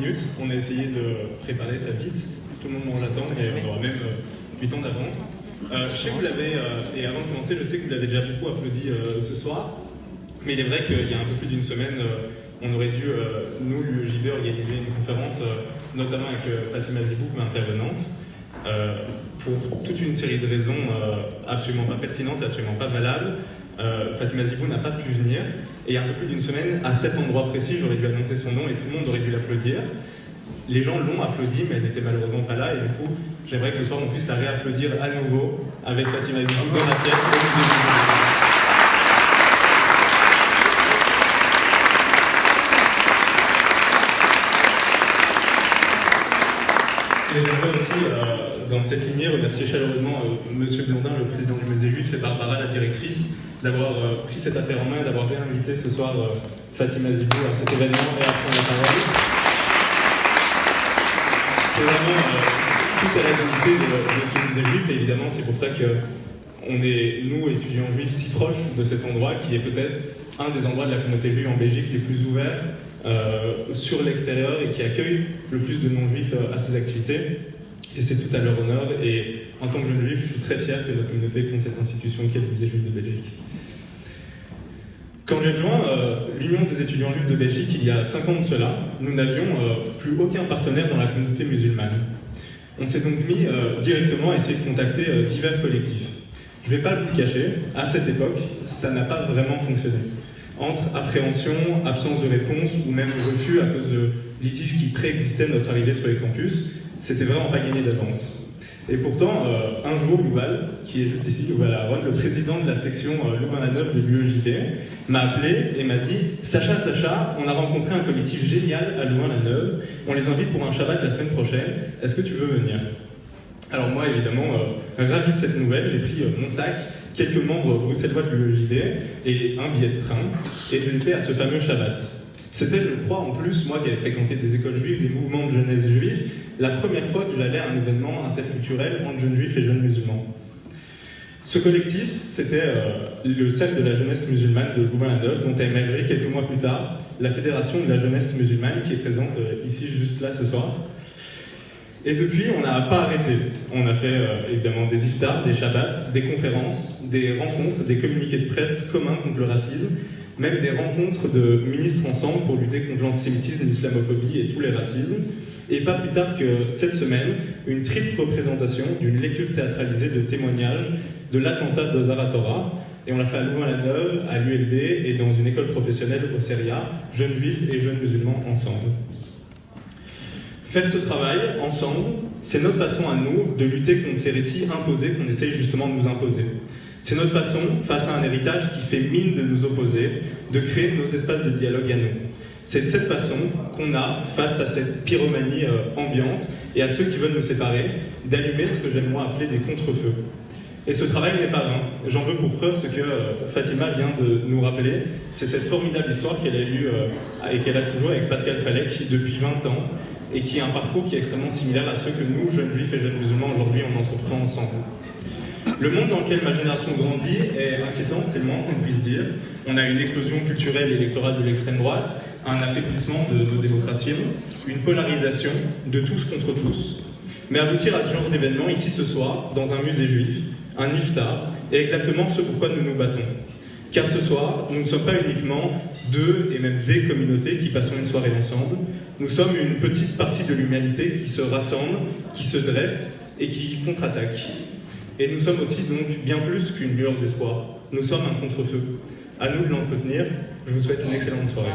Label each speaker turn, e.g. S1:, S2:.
S1: minutes. On a essayé de préparer ça vite. Tout le monde mange à temps et on aura même 8 ans d'avance. Je sais que vous l'avez, et avant de commencer, je sais que vous l'avez déjà beaucoup applaudi ce soir. Mais il est vrai qu'il y a un peu plus d'une semaine, on aurait dû, nous, l'UEJB, organiser une conférence, notamment avec Fatima Zibou, intervenante, pour toute une série de raisons absolument pas pertinentes, absolument pas valables. Fatima Zibou n'a pas pu venir, et il y a un peu plus d'une semaine, à cet endroit précis, j'aurais dû annoncer son nom et tout le monde aurait dû l'applaudir. Les gens l'ont applaudi, mais elle n'était malheureusement pas là, et du coup, j'aimerais que ce soir on puisse la réapplaudir à nouveau avec Fatima Zibou dans la pièce. Et j'aimerais aussi, dans cette lignée, remercier chaleureusement Monsieur Blondin, le président du musée juif, et Barbara, la directrice, d'avoir pris cette affaire en main et d'avoir réinvité ce soir Fatima Zibou à cet événement et à prendre la parole. C'est vraiment toute la dignité de ce musée juif, et évidemment c'est pour ça qu'on est, nous, étudiants juifs, si proches de cet endroit qui est peut-être un des endroits de la communauté juive en Belgique les plus ouverts sur l'extérieur et qui accueille le plus de non-juifs à ses activités. Et c'est tout à leur honneur. Et en tant que jeune juif, je suis très fier que notre communauté compte cette institution qu'est le musée juif de Belgique. Quand j'ai rejoint l'Union des étudiants juifs de Belgique il y a 5 ans de cela, nous n'avions plus aucun partenaire dans la communauté musulmane. On s'est donc mis directement à essayer de contacter divers collectifs. Je ne vais pas vous le cacher, à cette époque, ça n'a pas vraiment fonctionné. Entre appréhension, absence de réponse ou même refus à cause de litiges qui préexistaient notre arrivée sur les campus, c'était vraiment pas gagné d'avance. Et pourtant, un jour, Yuval, qui est juste ici, Yuval Aaron, le président de la section Louvain-la-Neuve de l'UEJB, m'a appelé et m'a dit « Sacha, on a rencontré un collectif génial à Louvain-la-Neuve, on les invite pour un Shabbat la semaine prochaine, est-ce que tu veux venir ?» Alors moi, évidemment, ravi de cette nouvelle, j'ai pris mon sac, quelques membres bruxellois de l'UEJB et un billet de train, et j'étais à ce fameux Shabbat. C'était, je crois, en plus, moi qui avais fréquenté des écoles juives, des mouvements de jeunesse juifs, la première fois que j'allais à un événement interculturel entre jeunes juifs et jeunes musulmans. Ce collectif, c'était le Cercle de la jeunesse musulmane de Louvain-la-Neuve, dont a émergé quelques mois plus tard la Fédération de la jeunesse musulmane, qui est présente ici, juste là, ce soir. Et depuis, on n'a pas arrêté. On a fait évidemment des iftars, des shabbats, des conférences, des rencontres, des communiqués de presse communs contre le racisme, même des rencontres de ministres ensemble pour lutter contre l'antisémitisme, l'islamophobie et tous les racismes. Et pas plus tard que cette semaine, une triple représentation d'une lecture théâtralisée de témoignages de l'attentat d'Ozar Torah. Et on l'a fait à Louvain-la-Neuve, à l'ULB et dans une école professionnelle au CERIA, jeunes juifs et jeunes musulmans ensemble. Faire ce travail ensemble, c'est notre façon à nous de lutter contre ces récits imposés qu'on essaye justement de nous imposer. C'est notre façon, face à un héritage qui fait mine de nous opposer, de créer nos espaces de dialogue à nous. C'est de cette façon qu'on a, face à cette pyromanie ambiante et à ceux qui veulent nous séparer, d'allumer ce que j'aime moi appeler des contre-feux. Et ce travail n'est pas vain. J'en veux pour preuve ce que Fatima vient de nous rappeler. C'est cette formidable histoire qu'elle a eue et qu'elle a toujours avec Pascal Falek depuis 20 ans, et qui est un parcours qui est extrêmement similaire à ceux que nous, jeunes juifs et jeunes musulmans, aujourd'hui, on entreprend ensemble. Le monde dans lequel ma génération grandit est inquiétant, c'est le moins qu'on puisse dire. On a une explosion culturelle et électorale de l'extrême droite, un affaiblissement de nos démocraties, une polarisation de tous contre tous. Mais aboutir à ce genre d'événement, ici ce soir, dans un musée juif, un iftar, est exactement ce pourquoi nous nous battons. Car ce soir, nous ne sommes pas uniquement deux et même des communautés qui passons une soirée ensemble, nous sommes une petite partie de l'humanité qui se rassemble, qui se dresse et qui contre-attaque. Et nous sommes aussi donc bien plus qu'une lueur d'espoir. Nous sommes un contre-feu. À nous de l'entretenir. Je vous souhaite une excellente soirée.